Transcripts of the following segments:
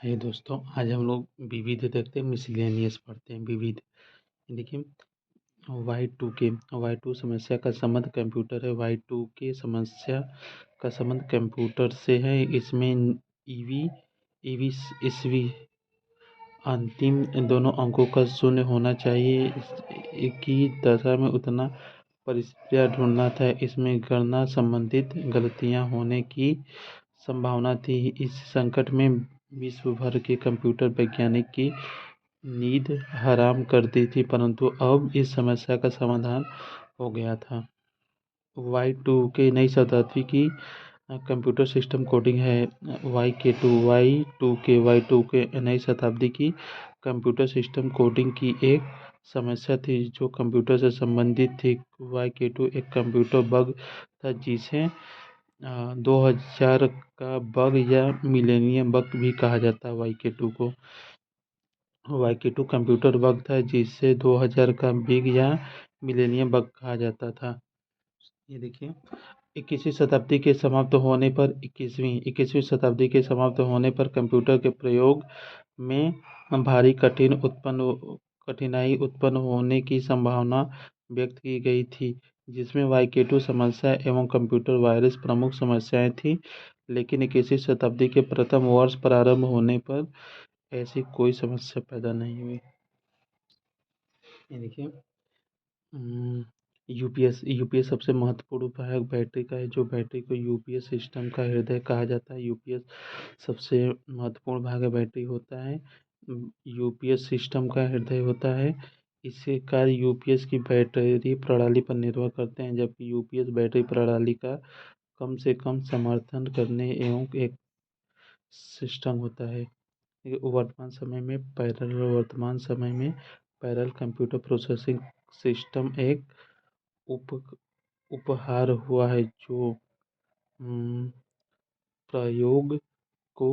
हाय दोस्तों, आज हम लोग विविध देखते हैं, मिसलेनियस पढ़ते हैं। विविध देखिए, वाई टू समस्या का संबंध कंप्यूटर है। वाई टू के समस्या का संबंध कंप्यूटर से है। इसमें ईवी ईवी ईस्वी अंतिम दोनों अंकों का शून्य होना चाहिए। की दशा में उतना परिस्थितियाँ ढूंढना था। इसमें गणना संबंधित गलतियाँ होने की संभावना थी। इस संकट में विश्व भर के कंप्यूटर वैज्ञानिक की नींद हराम कर दी थी, परंतु अब इस समस्या का समाधान हो गया था। वाई टू के नई शताब्दी की कंप्यूटर सिस्टम कोडिंग है। वाई टू के नई शताब्दी की कंप्यूटर सिस्टम कोडिंग की एक समस्या थी जो कंप्यूटर से संबंधित थी। वाई टू एक कंप्यूटर बग था जिसे 2000 का बग या मिलेनियम बग भी कहा जाता है। वाई टू कंप्यूटर बग था जिसे 2000 का बिग या मिलेनियम बग कहा जाता था। ये देखिए, 21वीं शताब्दी के समाप्त होने पर 21वीं शताब्दी के समाप्त होने पर कंप्यूटर के प्रयोग में भारी कठिनाई उत्पन्न होने की संभावना व्यक्त की गई थी, जिसमें वाई टू समस्या एवं कंप्यूटर वायरस प्रमुख समस्याएं थीं। लेकिन 21वीं शताब्दी के प्रथम वर्ष प्रारंभ होने पर ऐसी कोई समस्या पैदा नहीं हुई। ये देखिए, यूपीएस सबसे महत्वपूर्ण भाग बैटरी का है, जो बैटरी को यूपीएस सिस्टम का हृदय कहा जाता है। यूपीएस सबसे महत्वपूर्ण भाग है, बैटरी होता है। यूपीएस सिस्टम का हृदय होता है। इसके कार्य यूपीएस की बैटरी प्रणाली पर निर्भर करते हैं, जबकि यूपीएस बैटरी प्रणाली का कम से कम समर्थन करने एवं एक सिस्टम होता है। वर्तमान समय में पैरेलल कंप्यूटर प्रोसेसिंग सिस्टम एक उप उपहार हुआ है जो प्रयोग को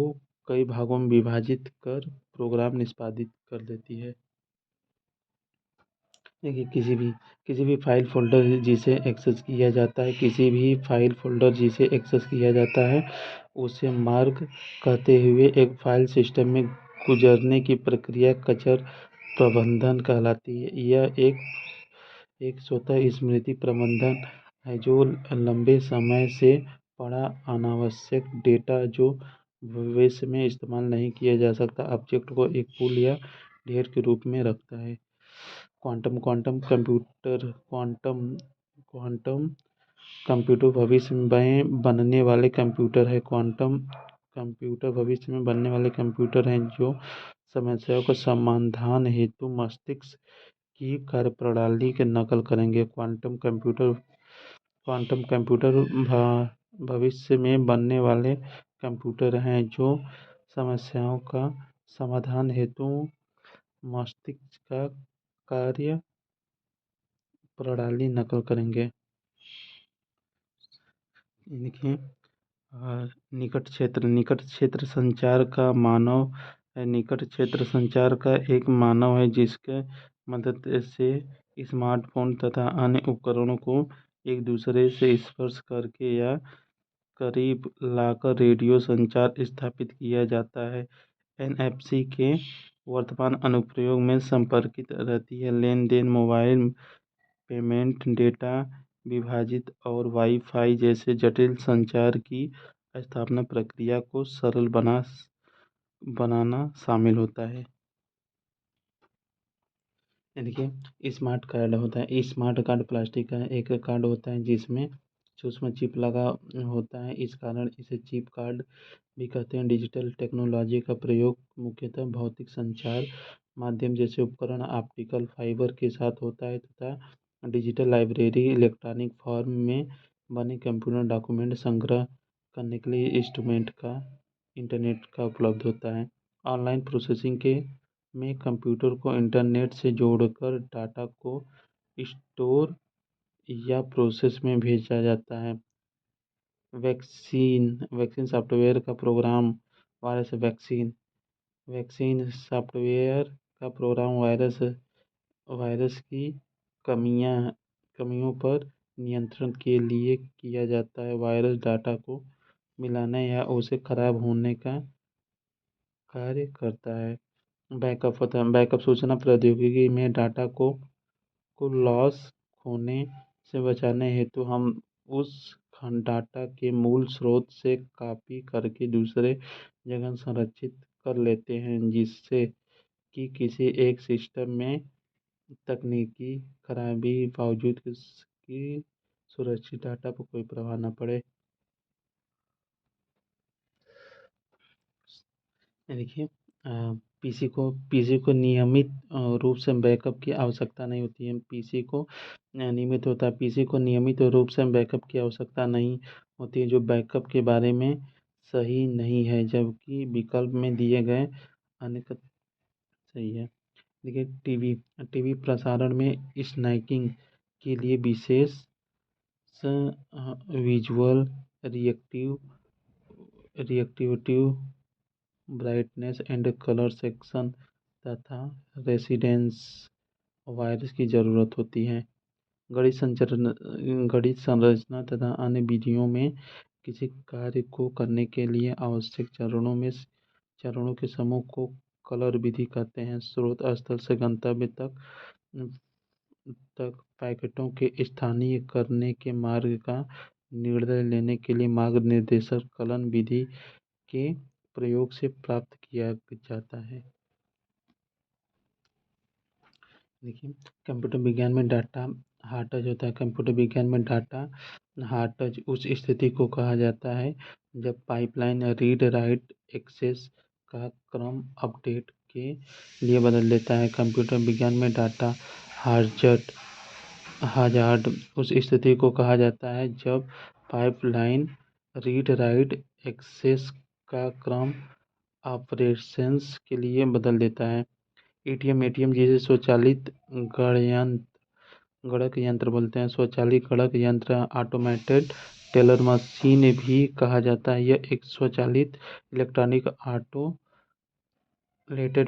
कई भागों में विभाजित कर प्रोग्राम निष्पादित कर देती है। देखिए, किसी भी फाइल फोल्डर जिसे एक्सेस किया जाता है उसे मार्ग कहते हुए एक फाइल सिस्टम में गुजरने की प्रक्रिया कचर प्रबंधन कहलाती है। यह एक स्वतः स्मृति प्रबंधन है जो लंबे समय से पड़ा अनावश्यक डेटा जो भविष्य में इस्तेमाल नहीं किया जा सकता ऑब्जेक्ट को एक पूल या ढेर के रूप में रखता है। क्वांटम कंप्यूटर भविष्य में बनने वाले कंप्यूटर है। क्वांटम कंप्यूटर भविष्य में बनने वाले कंप्यूटर हैं जो समस्याओं का समाधान हेतु मस्तिष्क की कार्यप्रणाली की नकल करेंगे। क्वांटम कंप्यूटर भविष्य में बनने वाले कंप्यूटर हैं जो समस्याओं का समाधान हेतु मस्तिष्क का कार्य प्रणाली नकल करेंगे। देखिए, निकट क्षेत्र संचार का मानव है। निकट क्षेत्र संचार का एक मानव है जिसके मदद से स्मार्टफोन तथा अन्य उपकरणों को एक दूसरे से स्पर्श करके या करीब लाकर रेडियो संचार स्थापित किया जाता है। एनएफसी के वर्तमान अनुप्रयोग में संपर्कित रहती है लेन देन, मोबाइल पेमेंट, डेटा विभाजित और वाईफाई जैसे जटिल संचार की स्थापना प्रक्रिया को सरल बनाना शामिल होता है। देखिए, स्मार्ट कार्ड प्लास्टिक का एक कार्ड होता है जिसमें सूक्ष्म चिप लगा होता है। इस कारण इसे चिप कार्ड भी कहते हैं। डिजिटल टेक्नोलॉजी का प्रयोग मुख्यतः भौतिक संचार माध्यम जैसे उपकरण ऑप्टिकल फाइबर के साथ होता है तथा डिजिटल लाइब्रेरी इलेक्ट्रॉनिक फॉर्म में बने कंप्यूटर डॉक्यूमेंट संग्रह करने के लिए इंटरनेट का उपलब्ध होता है। ऑनलाइन प्रोसेसिंग के में कंप्यूटर को इंटरनेट से जोड़कर डाटा को स्टोर या प्रोसेस में भेजा जाता है। वैक्सीन सॉफ्टवेयर का program virus vaccine vaccine software का प्रोग्राम वायरस की कमियों पर नियंत्रण के लिए किया जाता है। वायरस डाटा को मिलाने या उसे खराब होने का कार्य करता है। बैकअप होता है। बैकअप सूचना प्रौद्योगिकी में डाटा को लॉस खोने से बचाने हेतु हम उस डाटा के मूल स्रोत से कॉपी करके दूसरे जगह संरक्षित कर लेते हैं, जिससे कि किसी एक सिस्टम में तकनीकी खराबी बावजूद इसकी सुरक्षित डाटा पर कोई प्रभाव न पड़े। देखिए, पीसी को नियमित रूप से बैकअप की आवश्यकता नहीं होती है। पीसी को नियमित होता है पीसी को नियमित रूप से बैकअप की आवश्यकता नहीं होती है, जो बैकअप के बारे में सही नहीं है, जबकि विकल्प में दिए गए अन्य सही है। देखिए, टीवी टीवी प्रसारण में स्नैकिंग के लिए विशेष visual reactivity, brightness and colour section तथा रेसिडेंस वायरस की ज़रूरत होती है। गणित संरचना तथा अन्य विधियों में किसी कार्य को करने के लिए आवश्यक चरणों के समूह को कलर विधि कहते हैं। स्रोत स्थल से गंतव्य तक पैकेटों के स्थानीय करने के मार्ग का निर्णय लेने के लिए मार्ग निर्देशक कलन विधि के प्रयोग से प्राप्त किया जाता है। देखिए, कंप्यूटर विज्ञान में डाटा हार्टज होता है। कंप्यूटर विज्ञान में डाटा हार्टज उस स्थिति को कहा जाता है जब पाइपलाइन रीड राइट एक्सेस का क्रम अपडेट के लिए बदल देता है। कंप्यूटर विज्ञान में डाटा हार्टज उस स्थिति को कहा जाता है जब पाइपलाइन रीड राइट एक्सेस का क्रम ऑपरेशंस के लिए बदल देता है। एटीएम जिसे स्वचालित गणक यंत्र बोलते हैं। स्वचालित गणक यंत्र ऑटोमेटेड टेलर मशीन भी कहा जाता है। यह एक स्वचालित इलेक्ट्रॉनिक ऑटोमेटेड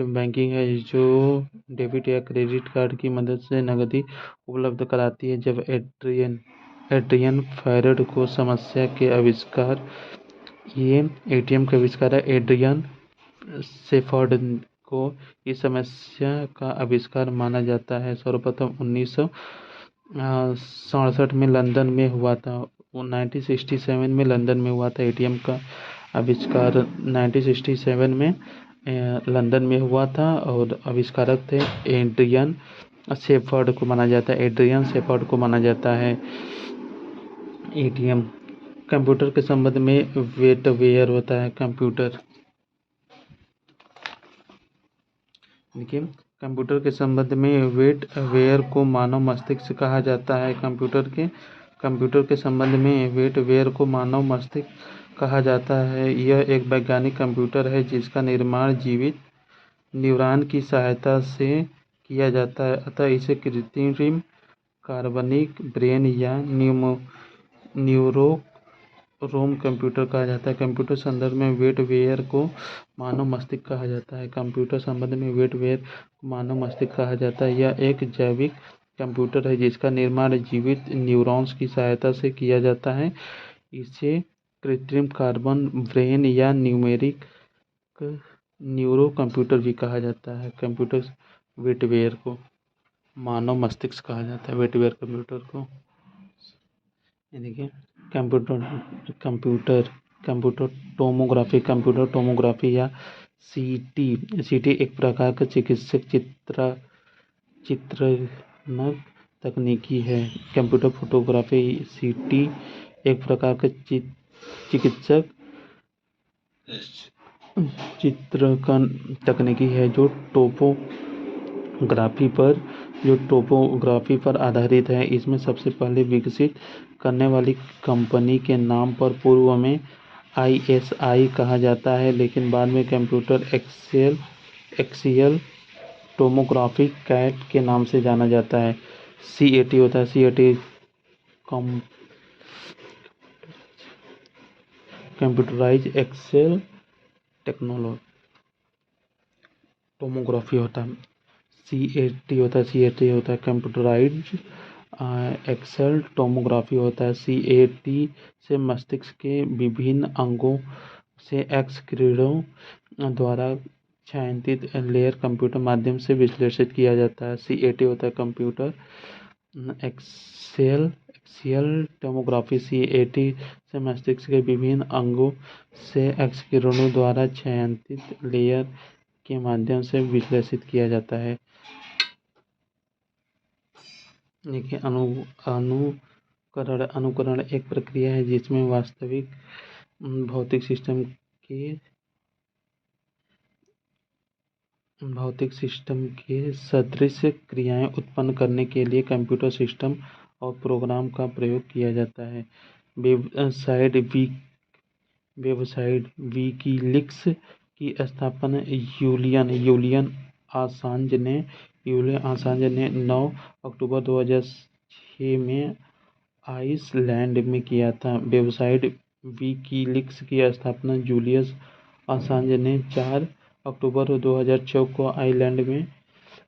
बैंकिंग है जो डेबिट या क्रेडिट कार्ड की मदद से नकदी उपलब्ध कराती है। जब एड्रियन फैरड को समस्या के आविष्कार ये एटीएम का आविष्कार है। एड्रियन शेफर्ड को इस समस्या का आविष्कार माना जाता है। सर्वप्रथम 1967 में लंदन में हुआ था। 1967 में लंदन में हुआ था एटीएम का आविष्कार। 1967 में लंदन में हुआ था और आविष्कारक थे एड्रियन शेफर्ड को माना जाता है। एड्रियन शेफर्ड को माना जाता है। एटीएम कंप्यूटर के संबंध में वेयर होता है। देखिए, कंप्यूटर के संबंध में वेयर को मानव मस्तिष्क कहा जाता है। कंप्यूटर के संबंध में वेयर को मानव मस्तिष्क कहा जाता है। यह एक वैज्ञानिक कंप्यूटर है जिसका निर्माण जीवित न्यूरॉन की सहायता से किया जाता है, अतः इसे कृत्रिम कार्बनिक ब्रेन या न्यूरोम कंप्यूटर कहा जाता है। कंप्यूटर संदर्भ में वेयर को मानव मस्तिष्क कहा जाता है। कंप्यूटर संबंध में वेयर को मानव मस्तिष्क कहा जाता है। यह एक जैविक कंप्यूटर है जिसका निर्माण जीवित न्यूरॉन्स की सहायता से किया जाता है। इसे कृत्रिम कार्बन ब्रेन या न्यूरो कंप्यूटर भी कहा जाता है। कंप्यूटर वेयर को मानव मस्तिष्क कहा जाता है। वेयर कंप्यूटर को देखिए, कंप्यूटर टोमोग्राफी या सीटी एक प्रकार का चिकित्सक चित्रण तकनीकी है। कंप्यूटर फोटोग्राफी सीटी एक प्रकार का चिकित्सक चित्रण तकनीकी है जो टोपोग्राफी पर आधारित है। इसमें सबसे पहले विकसित करने वाली कंपनी के नाम पर पूर्व में आईएसआई कहा जाता है, लेकिन बाद में कंप्यूटर एक्सियल टोमोग्राफी कैट के नाम से जाना जाता है। सीएटी होता है कंप्यूटराइज एक्सेल टेक्नोलॉजी टोमोग्राफी होता है। सीएटी होता है कंप्यूटराइज एक्सेल टोमोग्राफी होता है। सीएटी से मस्तिष्क के विभिन्न अंगों से एक्स किरणों द्वारा छायांकित लेयर कंप्यूटर माध्यम से विश्लेषित किया जाता है। CAT होता है कंप्यूटर एक्सियल टोमोग्राफी। CAT से मस्तिष्क के विभिन्न अंगों से एक्स किरणों द्वारा छायांकित लेयर के माध्यम से विश्लेषित किया जाता है। देखिए अनुकरण एक प्रक्रिया है जिसमें वास्तविक भौतिक सिस्टम के सदृश क्रियाएं उत्पन्न करने के लिए कंप्यूटर सिस्टम और प्रोग्राम का प्रयोग किया जाता है। वेबसाइट विकीलीक्स की स्थापना यूलियन असांज ने 9 अक्टूबर 2006 में आइसलैंड में किया था। वेबसाइट विकीलीक्स की स्थापना जूलियस असांज ने 4 अक्टूबर 2006 को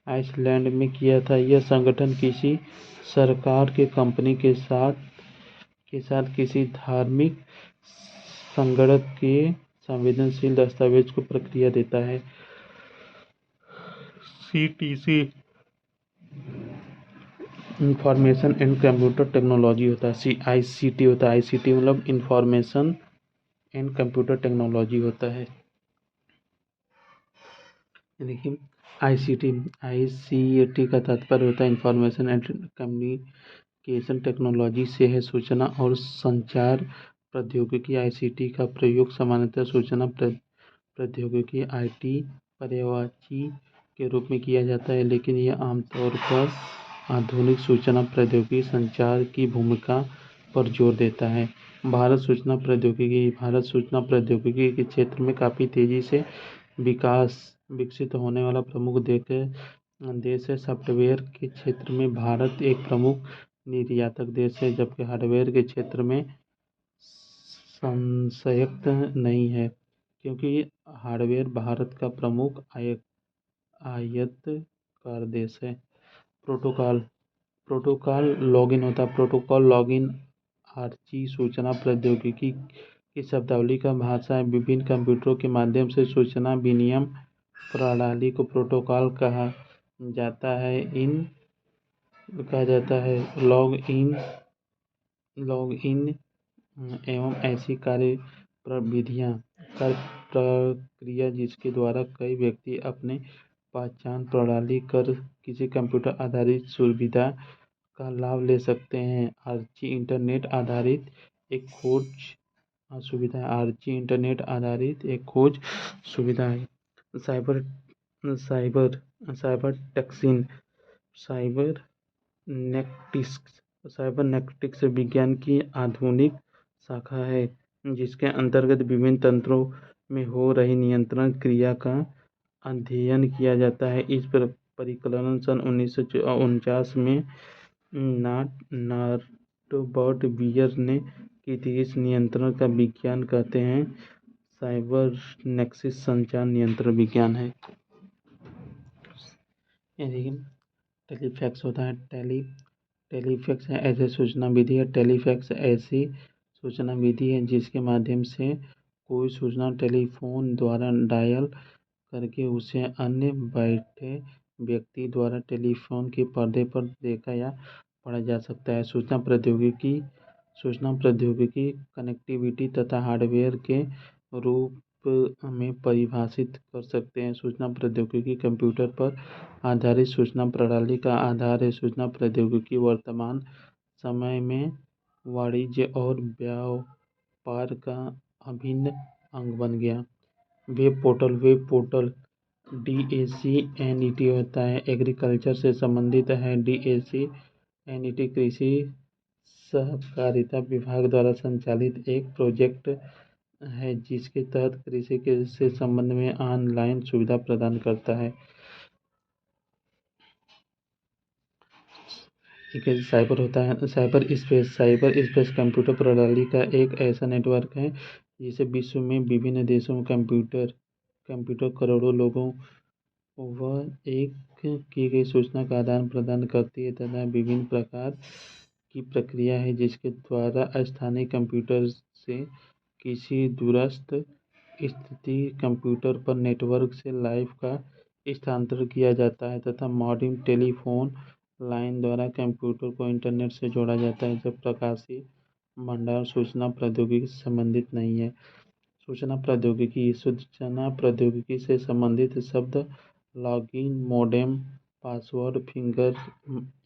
आइसलैंड में किया था। यह संगठन किसी सरकार के कंपनी के साथ किसी धार्मिक संगठन के संवेदनशील दस्तावेज को प्रक्रिया देता है। CTC information and computer technology होता है। ICT होता है। ICT मतलब इंफॉर्मेशन एंड कंप्यूटर टेक्नोलॉजी होता है। देखिए ICT का तात्पर्य होता है इंफॉर्मेशन एंड कम्युनिकेशन टेक्नोलॉजी से है। सूचना और संचार प्रौद्योगिकी। ICT का प्रयोग सामान्यतः सूचना प्रौद्योगिकी IT पर्यायवाची के रूप में किया जाता है, लेकिन यह आमतौर पर आधुनिक सूचना प्रौद्योगिकी संचार की भूमिका पर जोर देता है। भारत सूचना प्रौद्योगिकी के क्षेत्र में काफ़ी तेज़ी से विकसित होने वाला प्रमुख देश है। सॉफ्टवेयर के क्षेत्र में भारत एक प्रमुख निर्यातक देश है, जबकि हार्डवेयर के क्षेत्र में संशयक्त नहीं है, क्योंकि हार्डवेयर भारत का प्रमुख आयातकार देश है। प्रोटोकॉल लॉगिन होता है। प्रोटोकॉल लॉगिन आरची सूचना प्रौद्योगिकी की शब्दावली का भाषा है। विभिन्न कंप्यूटरों के माध्यम से सूचना विनिमय प्रणाली को प्रोटोकॉल कहा जाता है। लॉग इन एवं ऐसी प्रक्रिया जिसके द्वारा कई व्यक्ति अपने पहचान प्रणाली कर किसी कंप्यूटर आधारित सुविधा का लाभ ले सकते हैं। आरची इंटरनेट आधारित एक खोज सुविधा है। साइबरनेटिक्स विज्ञान की आधुनिक शाखा है, जिसके अंतर्गत विभिन्न तंत्रों में हो रही नियंत्रण क्रिया का अध्ययन किया जाता है। इस परिकल्पना सन 1949 में नॉर्बर्ट वियर ने की थी। इस नियंत्रण का विज्ञान कहते हैं साइबरनेटिक्स संचार नियंत्रण विज्ञान है। टेलीफैक्स होता है। टेलीफैक्स है ऐसी सूचना विधि है। टेलीफैक्स ऐसी सूचना विधि है जिसके माध्यम से कोई सूचना टेलीफोन द्वारा डायल करके उसे अन्य बैठे व्यक्ति द्वारा टेलीफोन के पर्दे पर देखा या पढ़ा जा सकता है। सूचना प्रौद्योगिकी कनेक्टिविटी तथा हार्डवेयर के रूप में परिभाषित कर सकते हैं। सूचना प्रौद्योगिकी कंप्यूटर पर आधारित सूचना प्रणाली का आधार है। सूचना प्रौद्योगिकी वर्तमान समय में वाणिज्य और व्यापार का अभिन्न अंग बन गया। वेब पोर्टल DACNET होता है। एग्रीकल्चर से संबंधित है। DACNET कृषि सहकारिता विभाग द्वारा संचालित एक प्रोजेक्ट है, जिसके तहत कृषि से संबंध में ऑनलाइन सुविधा प्रदान करता है। साइबर होता है। साइबर स्पेस कंप्यूटर प्रणाली का एक ऐसा नेटवर्क है जिसे विश्व में विभिन्न देशों में कंप्यूटर करोड़ों लोगों व एक की गई सूचना का आदान प्रदान करती है तथा विभिन्न प्रकार की प्रक्रिया है जिसके द्वारा स्थानीय कंप्यूटर से किसी दूरस्थ स्थिति कंप्यूटर पर नेटवर्क से लाइव का स्थानांतरण किया जाता है तथा मॉडेम टेलीफोन लाइन द्वारा कंप्यूटर को इंटरनेट से जोड़ा जाता है जब प्रकाशीय भंडार सूचना प्रौद्योगिकी से संबंधित नहीं है। सूचना प्रौद्योगिकी से संबंधित शब्द login, modem, password, finger,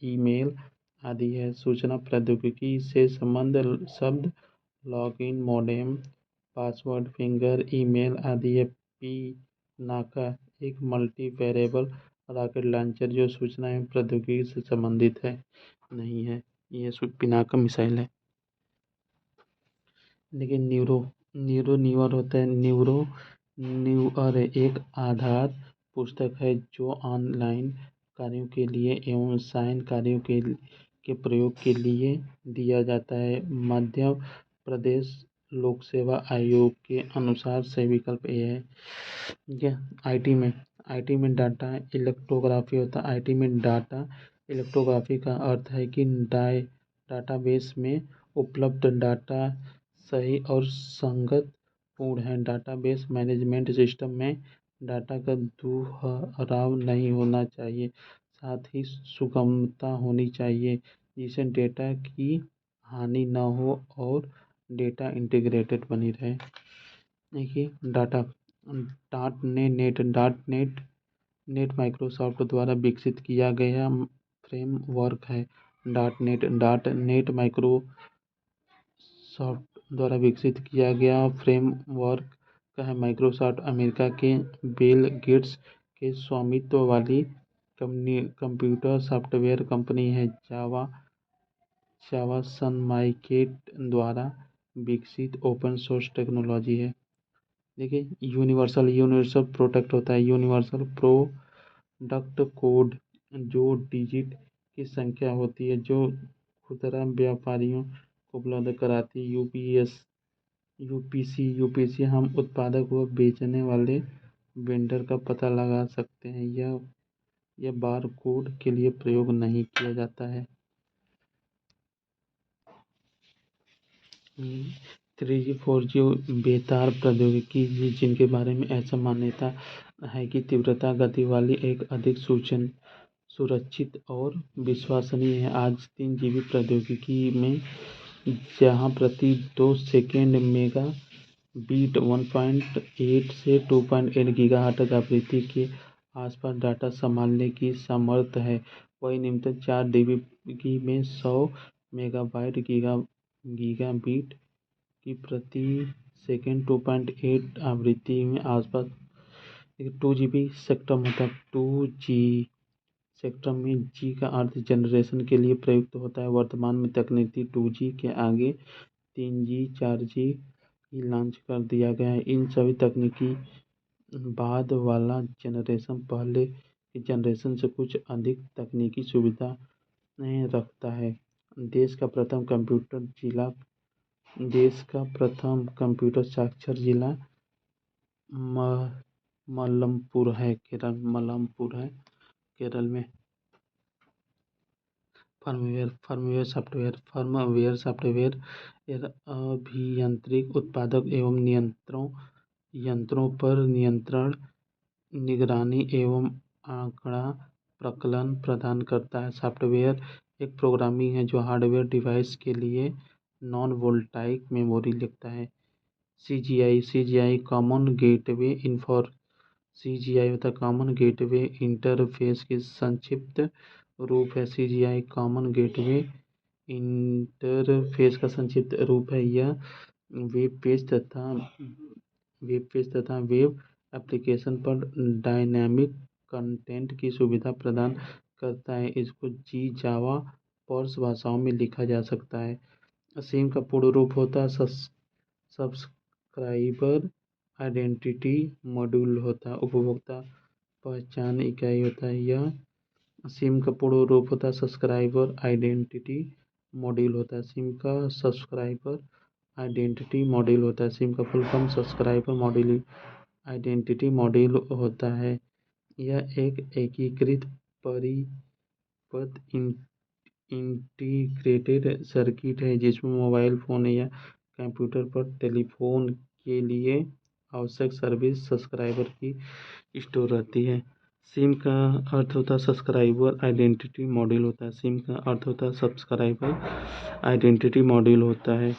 email आदि है। सूचना प्रौद्योगिकी से संबंध शब्द login, modem, password, finger, email आदि है। पिनाका एक मल्टी वेरिएबल रॉकेट लॉन्चर जो सूचना एवं प्रौद्योगिकी से संबंधित है नहीं है। यह पिनाका मिसाइल है। लेकिन न्यूरो होता है। न्यूअर एक आधार पुस्तक है जो ऑनलाइन कार्यों के लिए एवं साइन कार्यों के प्रयोग के लिए दिया जाता है। मध्य प्रदेश लोक सेवा आयोग के अनुसार सही विकल्प ए है। ठीक है। आईटी में डाटा इलेक्ट्रोग्राफी होता है। आईटी में डाटा इलेक्ट्रोग्राफी का अर्थ है कि डाटाबेस में उपलब्ध डाटा सही और संगत पूर्ण है। डाटाबेस मैनेजमेंट सिस्टम में डाटा का दोहराव नहीं होना चाहिए, साथ ही सुगमता होनी चाहिए जिससे डेटा की हानि न हो और डेटा इंटीग्रेटेड बनी रहे। देखिए नेट माइक्रोसॉफ्ट द्वारा विकसित किया गया फ्रेमवर्क है। डॉट नेट माइक्रोसॉफ्ट द्वारा विकसित किया गया फ्रेमवर्क का है। माइक्रोसॉफ्ट अमेरिका के बिल गेट्स के स्वामित्व वाली कंप्यूटर सॉफ्टवेयर कंपनी है। जावा सनमाइकेट द्वारा विकसित ओपन सोर्स टेक्नोलॉजी है। देखिए यूनिवर्सल प्रोडक्ट होता है। यूनिवर्सल प्रोडक्ट कोड जो डिजिट की संख्या होती है जो खुदरा व्यापारियों को उपलब्ध कराती है। यूपीसी हम उत्पादक व बेचने वाले वेंडर का पता लगा सकते हैं। यह बार कोड के लिए प्रयोग नहीं किया जाता है। 3G 4G बेतार प्रौद्योगिकी जिनके बारे में ऐसा मान्यता है कि तीव्रता गति वाली एक अधिक सुरक्षित और विश्वसनीय है। आज 3GB प्रौद्योगिकी में जहां प्रति 2 सेकेंड मेगा बीट 1.8 से 2.8 गीगाहर्ट्ज़ आवृत्ति के आसपास डाटा संभालने की सामर्थ्य है, वही निम्नतम 4GB में 100 मेगाबाइट गीगाबीट की प्रति सेकेंड 2.8 आवृत्ति में आसपास 2GB स्पेक्ट्रम होता है। 2G स्पेक्ट्रम में जी का अर्थ जनरेशन के लिए प्रयुक्त होता है। वर्तमान में तकनीकी 2G के आगे 3G 4G लॉन्च कर दिया गया है। इन सभी तकनीकी बाद वाला जनरेशन पहले की जनरेशन से कुछ अधिक तकनीकी सुविधा रखता है। देश का प्रथम कंप्यूटर साक्षर जिला मलमपुर है केरल में। फर्मवेयर सॉफ्टवेयर अभियांत्रिक उत्पादक एवं यंत्रों पर नियंत्रण, निगरानी एवं आंकड़ा प्रकलन प्रदान करता है। सॉफ्टवेयर एक प्रोग्रामिंग है जो हार्डवेयर डिवाइस के लिए नॉन वोलेटाइल मेमोरी लिखता है। CGI कॉमन गेटवे इंटरफेस की संक्षिप्त रूप है। CGI कॉमन गेटवे इंटरफेस का संक्षिप्त रूप है। यह वेब पेज तथा वेब एप्लीकेशन पर डायनामिक कंटेंट की सुविधा प्रदान करता है। इसको जावा पर्स भाषाओं में लिखा जा सकता है। सिम का पूर्ण रूप होता है सब्सक्राइबर आइडेंटिटी मॉड्यूल होता है। उपभोक्ता पहचान इकाई होता है। यह सिम का पूर्ण रूप होता है सब्सक्राइबर आइडेंटिटी मॉड्यूल होता है। सिम का सब्सक्राइबर आइडेंटिटी मॉड्यूल होता है। सिम का full form subscriber module identity module होता है। यह एक एकीकृत परिपथ इंटीग्रेटेड सर्किट है जिसमें मोबाइल फोन या कंप्यूटर पर टेलीफोन के लिए आवश्यक सर्विस सब्सक्राइबर की स्टोर रहती है। सिम का अर्थ होता है सब्सक्राइबर आइडेंटिटी मॉड्यूल होता है। सिम का अर्थ होता है सब्सक्राइबर आइडेंटिटी मॉड्यूल होता है।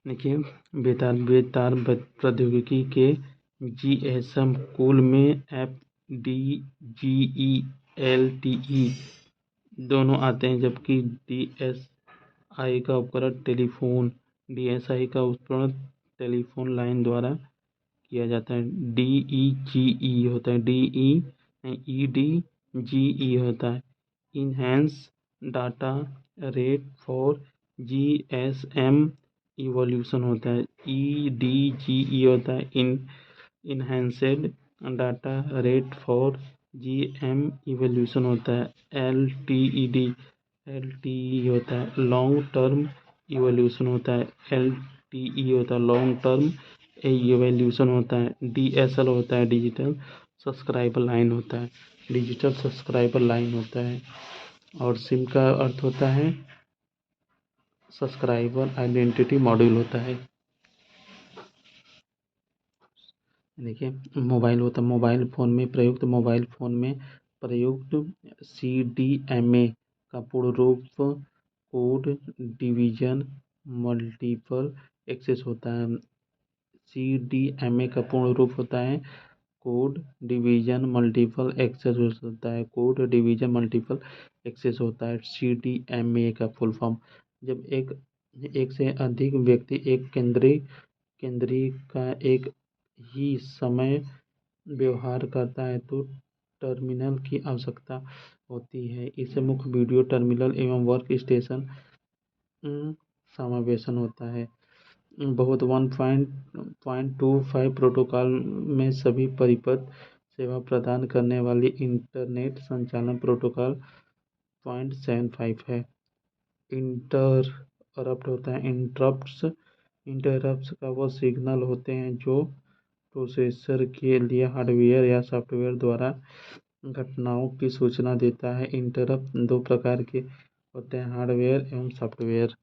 देखिए, बेतार प्रौद्योगिकी के GSM कुल में FDGELTE दोनों आते हैं, जबकि DSI का उपकरण टेलीफोन लाइन द्वारा किया जाता है। DEGE होता है, EDGE होता है enhance data rate for GSM evolution होता है। EDGE होता है enhanced data rate for GM evolution होता है। LTE होता है लॉन्ग टर्म इवोल्यूशन होता है। LTE होता है लॉन्ग टर्म इवोल्यूशन होता है। DSL होता है डिजिटल सब्सक्राइबर लाइन होता है। डिजिटल सब्सक्राइबर लाइन होता है। और सिम का अर्थ होता है सब्सक्राइबर आइडेंटिटी मॉड्यूल होता है। देखिए, मोबाइल फ़ोन में प्रयुक्त CDMA का पूर्ण रूप कोड डिवीजन मल्टीपल एक्सेस होता है। CDMA का पूर्ण रूप होता है कोड डिवीजन मल्टीपल एक्सेस होता है। कोड डिवीजन मल्टीपल एक्सेस होता है CDMA का फुल फॉर्म। जब एक से अधिक व्यक्ति एक केंद्रीय का एक ही समय व्यवहार करता है तो टर्मिनल की आवश्यकता होती है। इसे मुख्य वीडियो टर्मिनल एवं वर्क स्टेशन समावेशन होता है। बहुत 1.25 प्रोटोकॉल में सभी परिपथ सेवा प्रदान करने वाली इंटरनेट संचालन प्रोटोकॉल 0.75 है। इंटरप्ट होता है इंटरप्ट्स का वो सिग्नल होते हैं जो प्रोसेसर के लिए हार्डवेयर या सॉफ्टवेयर द्वारा घटनाओं की सूचना देता है। इंटरप्ट दो प्रकार के होते हैं, हार्डवेयर एवं सॉफ्टवेयर।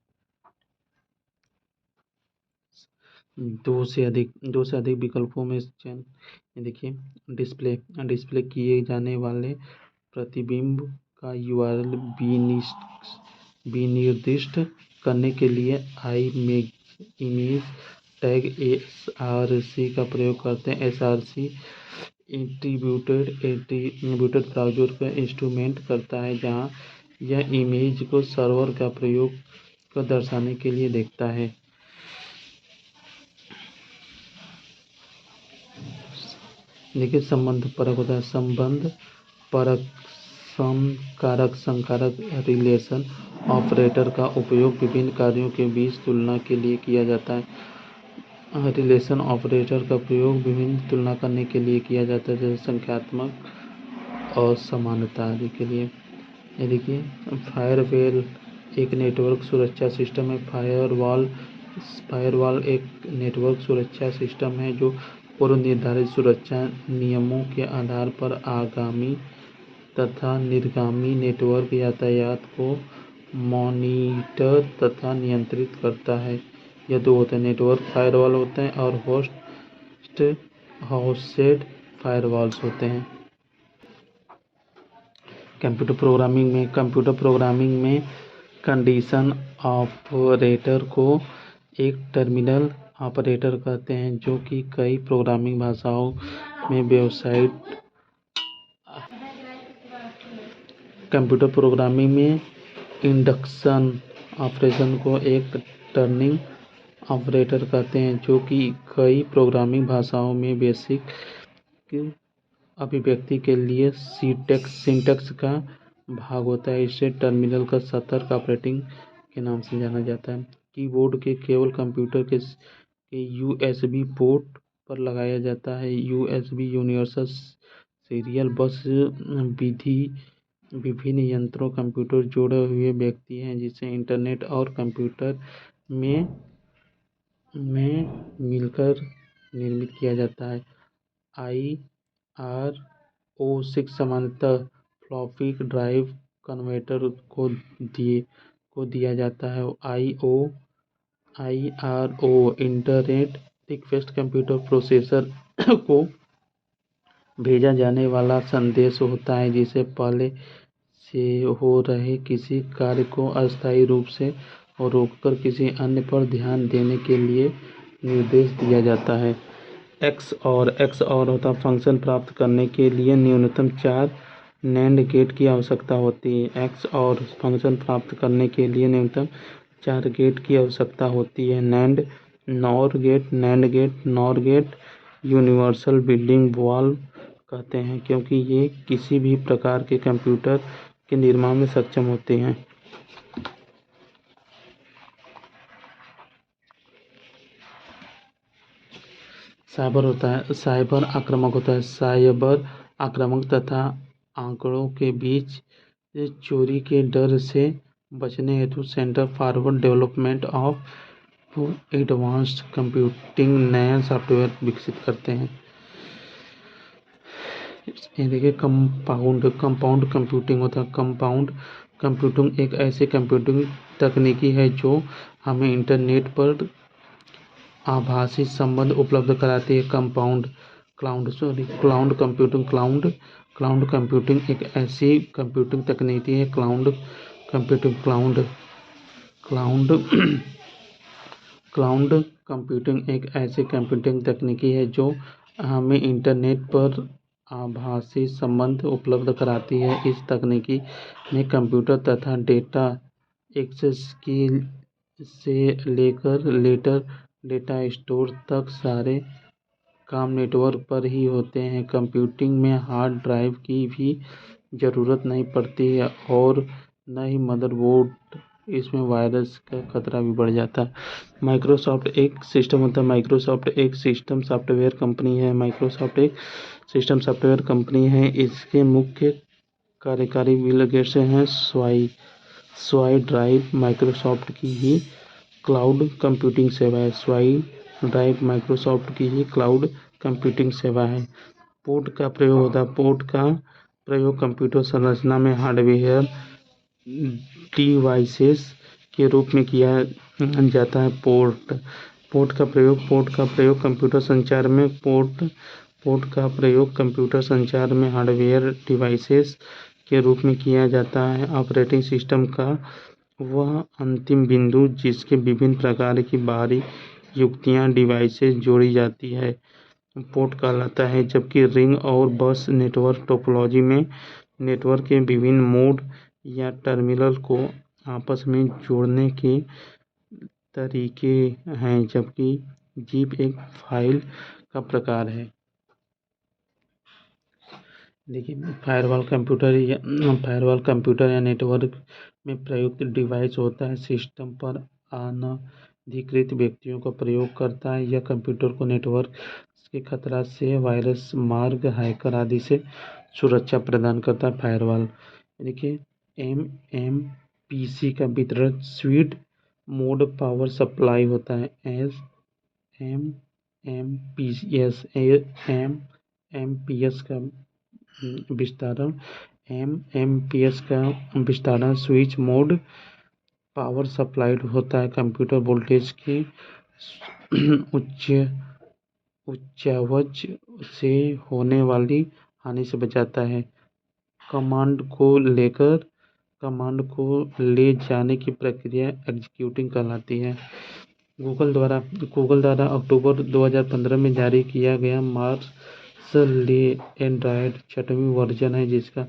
दो से अधिक विकल्पों में चयन। देखिए, डिस्प्ले किए जाने वाले प्रतिबिंब का URL विनिर्दिष्ट करने के लिए इमेज टैग SRC का प्रयोग करते हैं। SRC एट्रीब्यूटेड ब्राउज़र का इंस्ट्रूमेंट करता है, जहां यह इमेज को सर्वर का प्रयोग को दर्शाने के लिए देखता है। देखिए, संबंध परक होता है। संबंध परक संकारक रिलेशन ऑपरेटर का उपयोग विभिन्न कार्यों के बीच तुलना के लिए किया जाता है। रिलेशन ऑपरेटर का प्रयोग विभिन्न तुलना करने के लिए किया जाता है, जैसे संख्यात्मक और समानता आदि के लिए। ये देखिए, फायरवॉल एक नेटवर्क सुरक्षा सिस्टम है। फायरवॉल एक नेटवर्क सुरक्षा सिस्टम है जो पूर्व निर्धारित सुरक्षा नियमों के आधार पर आगामी तथा निर्गामी नेटवर्क यातायात को मॉनिटर तथा नियंत्रित करता है। यह दो होते हैं, नेटवर्क फायरवॉल होते हैं और होस्टेड फायरवॉल्स होते हैं। कंप्यूटर प्रोग्रामिंग में कंडीशन ऑपरेटर को एक टर्मिनल ऑपरेटर कहते हैं, जो कि कई प्रोग्रामिंग भाषाओं में व्यावसायिक। कंप्यूटर प्रोग्रामिंग में इंडक्शन ऑपरेशन को एक टर्निंग ऑपरेटर कहते हैं, जो कि कई प्रोग्रामिंग भाषाओं में बेसिक अभिव्यक्ति के लिए सिंटैक्स का भाग होता है। इसे टर्मिनल का सतर्क ऑपरेटिंग के नाम से जाना जाता है। कीबोर्ड के केवल कंप्यूटर के USB पोर्ट पर लगाया जाता है। USB यूनिवर्सल सीरियल बस विधि विभिन्न यंत्रों कंप्यूटर जोड़े हुए व्यक्ति हैं, जिसे इंटरनेट और कंप्यूटर में मिलकर निर्मित किया जाता है। IRO6 सामान्यतः फ्लॉपी ड्राइव कन्वर्टर को दिया जाता है। IRO internet request computer processor को भेजा जाने वाला संदेश होता है जिसे पहले से हो रहे किसी कार्य को अस्थायी रूप से रोककर किसी अन्य पर ध्यान देने के लिए निर्देश दिया जाता है। एक्स और होता है फंक्शन प्राप्त करने के लिए न्यूनतम 4 नैंड गेट की आवश्यकता होती है। एक्स और फंक्शन प्राप्त करने के लिए न्यूनतम 4 गेट की आवश्यकता होती है। NAND NOR gate universal building block कहते हैं क्योंकि ये किसी भी प्रकार के कंप्यूटर के निर्माण में सक्षम होते हैं। साइबर आक्रामक होता है। साइबर आक्रामक तथा आंकड़ों के बीच चोरी के डर से बचने हेतु centre forward development of advanced computing नया सॉफ्टवेयर विकसित करते हैं। देखिए कंपाउंड कंप्यूटिंग होता है। कंपाउंड कंप्यूटिंग एक ऐसी कंप्यूटिंग तकनीकी है जो हमें इंटरनेट पर आभासी संबंध उपलब्ध कराती है। क्लाउड कंप्यूटिंग एक ऐसी कंप्यूटिंग तकनीकी है क्लाउड कंप्यूटिंग एक ऐसी कंप्यूटिंग तकनीकी है जो हमें इंटरनेट पर आभासी संबंध उपलब्ध कराती है। इस तकनीकी में कंप्यूटर तथा डेटा एक्सेस की से लेकर डेटा स्टोर तक सारे काम नेटवर्क पर ही होते हैं। कंप्यूटिंग में हार्ड ड्राइव की भी ज़रूरत नहीं पड़ती है और न ही मदरबोर्ड। इसमें वायरस का खतरा भी बढ़ जाता है। माइक्रोसॉफ्ट एक सिस्टम होता है। माइक्रोसॉफ्ट एक सिस्टम सॉफ्टवेयर कंपनी है। इसके मुख्य कार्यकारी बिल गेट्स हैं। स्वाई ड्राइव माइक्रोसॉफ्ट की ही क्लाउड कंप्यूटिंग सेवा है। पोर्ट का प्रयोग होता है। पोर्ट का प्रयोग कंप्यूटर संरचना में हार्डवेयर डिवाइसेस के रूप में किया जाता है। पोर्ट का प्रयोग कंप्यूटर संचार में हार्डवेयर डिवाइसेस के रूप में किया जाता है। ऑपरेटिंग सिस्टम का वह अंतिम बिंदु जिसके विभिन्न प्रकार की बाहरी युक्तियां डिवाइसेस जोड़ी जाती है पोर्ट कहलाता है। जबकि रिंग और बस नेटवर्क टोपोलॉजी में नेटवर्क के विभिन्न मोड या टर्मिनल को आपस में जोड़ने के तरीके हैं। जबकि जिप एक फाइल का प्रकार है। देखिए फायरवॉल कंप्यूटर या नेटवर्क में प्रयुक्त डिवाइस होता है। सिस्टम पर अनधिकृत व्यक्तियों का प्रयोग करता है। यह कंप्यूटर को नेटवर्क के खतरा से वायरस मार्ग हैकर आदि से सुरक्षा प्रदान करता है। फायरवॉल देखिए एमएमपीसी का वितरण स्पीड मोड पावर सप्लाई होता है। एमएमपीएस का विस्तारण स्विच मोड पावर सप्लाइड होता है। कंप्यूटर वोल्टेज की उच्चावच से होने वाली हानि से बचाता है। कमांड को ले जाने की प्रक्रिया एग्जीक्यूटिंग कहलाती है। गूगल द्वारा अक्टूबर 2015 में जारी किया गया मार्शले एंड्रॉयड 6वीं वर्जन है जिसका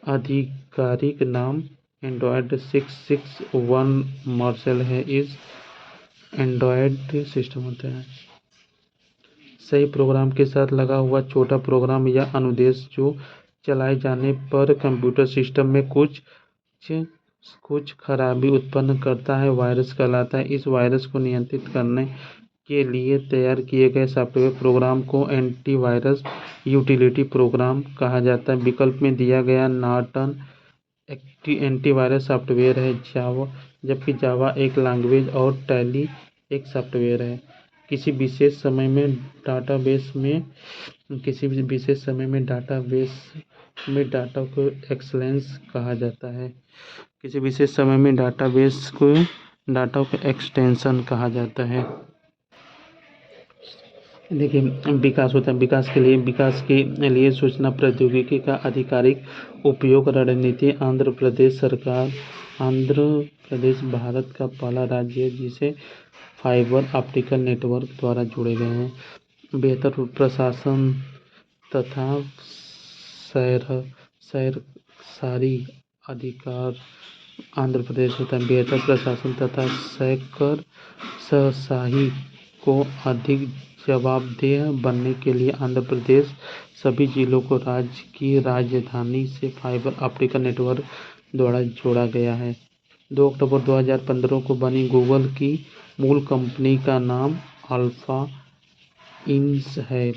आधिकारिक नाम एंड्रॉयड 661 मार्शल है। इस एंड्रॉयड सिस्टम होता है सही प्रोग्राम के साथ लगा हुआ छोटा प्रोग्राम या अनुदेश जो चलाए जाने पर कंप्यूटर सिस्टम में कुछ खराबी उत्पन्न करता है वायरस कहलाता है। इस वायरस को नियंत्रित करने के लिए तैयार किए गए सॉफ्टवेयर प्रोग्राम को एंटीवायरस यूटिलिटी प्रोग्राम कहा जाता है। विकल्प में दिया गया नॉर्टन एंटीवायरस सॉफ्टवेयर है जबकि जावा एक लैंग्वेज और टैली एक सॉफ्टवेयर है। किसी विशेष समय में डाटाबेस में डाटा को एक्सेलेंस कहा जाता है। किसी विशेष समय में डाटा को एक्सटेंशन कहा जाता है। देखिए, विकास होता है, विकास के लिए सूचना प्रौद्योगिकी का आधिकारिक उपयोग रणनीति। आंध्र प्रदेश भारत का पहला राज्य है जिसे फाइबर ऑप्टिकल नेटवर्क द्वारा जोड़े गए हैं। बेहतर प्रशासन तथा सरकारी अधिकार। आंध्र प्रदेश होता है बेहतर प्रशासन तथा सरशाही को अधिक जवाबदेह बनने के लिए आंध्र प्रदेश सभी जिलों को राज्य की राजधानी से फाइबर ऑप्टिकल नेटवर्क द्वारा जोड़ा गया है। 2 अक्टूबर 2015 को बनी गूगल की मूल कंपनी का नाम अल्फा इंस है।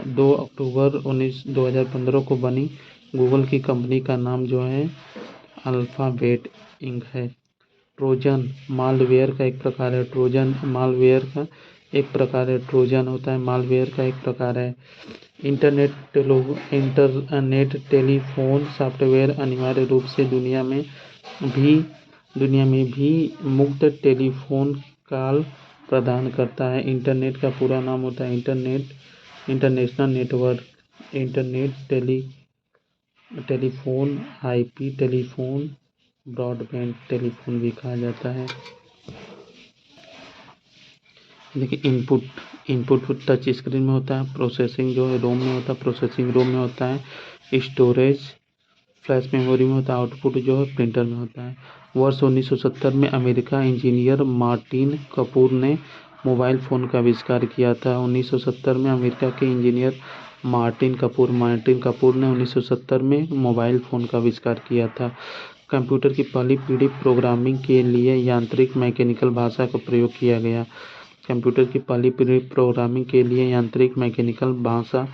2 अक्टूबर 2015 को बनी गूगल की कंपनी का नाम जो है अल्फ़ाबेट इंक है। ट्रोजन मालवेयर का एक प्रकार है। ट्रोजन होता है मालवेयर का एक प्रकार है। इंटरनेट टेलीफोन सॉफ्टवेयर अनिवार्य रूप से दुनिया में भी मुक्त टेलीफोन कॉल प्रदान करता है। इंटरनेट का पूरा नाम होता है international network. Telephone IP telephone broadband telephone भी कहा जाता है। देखिए, इनपुट टच स्क्रीन में होता है। प्रोसेसिंग जो है रोम में होता है, प्रोसेसिंग रोम में होता है। स्टोरेज फ्लैश मेमोरी में होता है। आउटपुट जो है प्रिंटर में होता है। वर्ष 1970 में अमेरिका इंजीनियर मार्टिन कपूर ने मोबाइल फ़ोन का आविष्कार किया था। 1970 में अमेरिका के इंजीनियर मार्टिन कपूर ने 1970 में मोबाइल फ़ोन का आविष्कार किया था। कंप्यूटर की पहली पीढ़ी प्रोग्रामिंग के लिए यांत्रिक मैकेनिकल भाषा का प्रयोग किया गया। कंप्यूटर की पहली पीढ़ी प्रोग्रामिंग के लिए यांत्रिक मैकेनिकल भाषा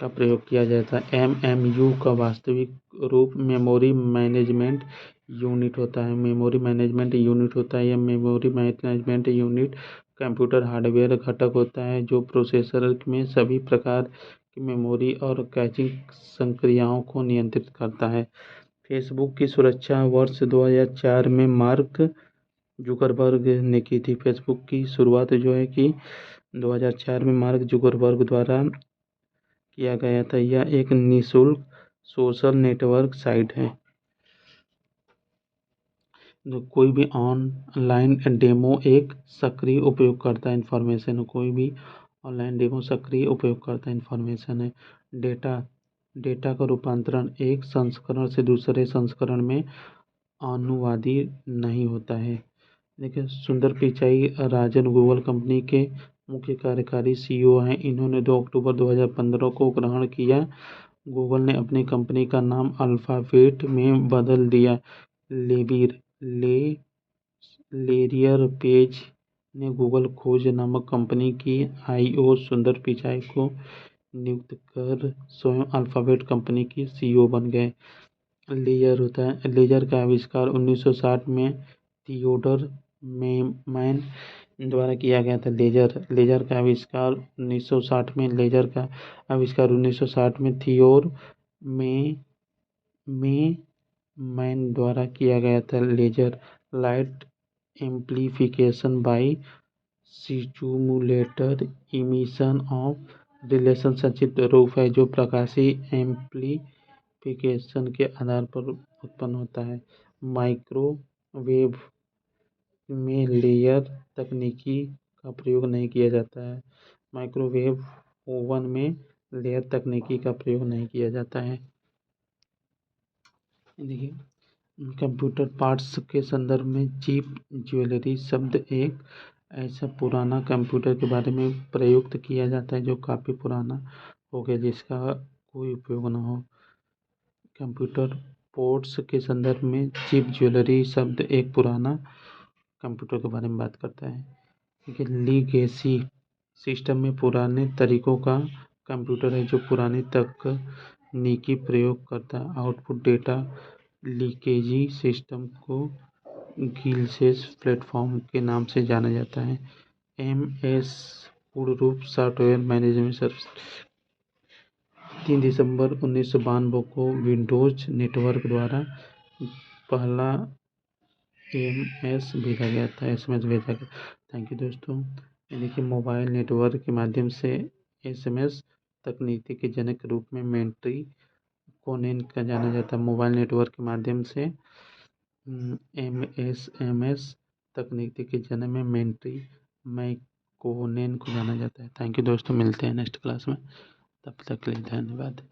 का प्रयोग किया जाता है। एमएमयू का वास्तविक रूप मेमोरी मैनेजमेंट यूनिट होता है। यह memory management unit computer hardware घटक होता है जो प्रोसेसर में सभी प्रकार की मेमोरी और कैचिंग संक्रियाओं को नियंत्रित करता है। फेसबुक की सुरक्षा वर्ष 2004 में मार्क जुकरबर्ग ने की थी। फेसबुक की शुरुआत जो है कि 2004 में मार्क जुकरबर्ग द्वारा किया गया था। यह एक निःशुल्क सोशल नेटवर्क साइट है। कोई भी ऑनलाइन डेमो एक सक्रिय उपयोगकर्ता इन्फॉर्मेशन है। डेटा का रूपांतरण एक संस्करण से दूसरे संस्करण में अनुवादी नहीं होता है। देखिए, सुंदर पिचाई राजन गूगल कंपनी के मुख्य कार्यकारी सीईओ हैं। इन्होंने 2 अक्टूबर 2015 को ग्रहण किया। गूगल ने अपनी कंपनी का नाम अल्फ़ाबेट में बदल दिया। लेरियर पेज ने गूगल खोज नामक कंपनी की आईओ सुंदर पिचाई को नियुक्त कर स्वयं अल्फ़ाबेट कंपनी की सीईओ बन गए। लेजर का आविष्कार 1960 में थियोडर मैन द्वारा किया गया था। लेजर का आविष्कार 1960 में थियोडर मैन द्वारा किया गया था। Laser light amplification by stimulated emission of relation संक्षिप्त रूप है जो प्रकाशीय एम्प्लीफिकेशन के आधार पर उत्पन्न होता है। माइक्रोवेव में लेयर तकनीकी का प्रयोग नहीं किया जाता है। माइक्रोवेव ओवन में लेयर तकनीकी का प्रयोग नहीं किया जाता है। देखिए, कंप्यूटर पार्ट्स के संदर्भ में चिप ज्वेलरी शब्द एक ऐसा पुराना कंप्यूटर के बारे में प्रयुक्त किया जाता है जो काफ़ी पुराना हो गया जिसका कोई उपयोग न हो। कंप्यूटर पोर्ट्स के संदर्भ में चिप ज्वेलरी शब्द एक पुराना कंप्यूटर के बारे में बात करता है। ठीक है, लीगेसी सिस्टम में पुराने तरीकों का कंप्यूटर है जो पुरानी तकनीकी प्रयोग करता है। आउटपुट डेटा लीकेजी सिस्टम को गिलसेस प्लेटफॉर्म के नाम से जाना जाता है। एमएस पूर्ण रूप सॉफ्टवेयर मैनेजमेंट सर्विस 3 दिसंबर 1992 को विंडोज नेटवर्क द्वारा पहला एसएमएस भेजा गया था। थैंक यू दोस्तों। यानी कि मोबाइल नेटवर्क के माध्यम से एसएमएस तकनीकी के जनक के रूप में मेंट्री कोनेन का जाना जाता है। मोबाइल नेटवर्क के माध्यम से एमएसएमएस तकनीकी के जनक में मेंट्री मैकोनेन को जाना जाता है। थैंक यू दोस्तों, मिलते हैं नेक्स्ट क्लास में, तब तक के लिए धन्यवाद।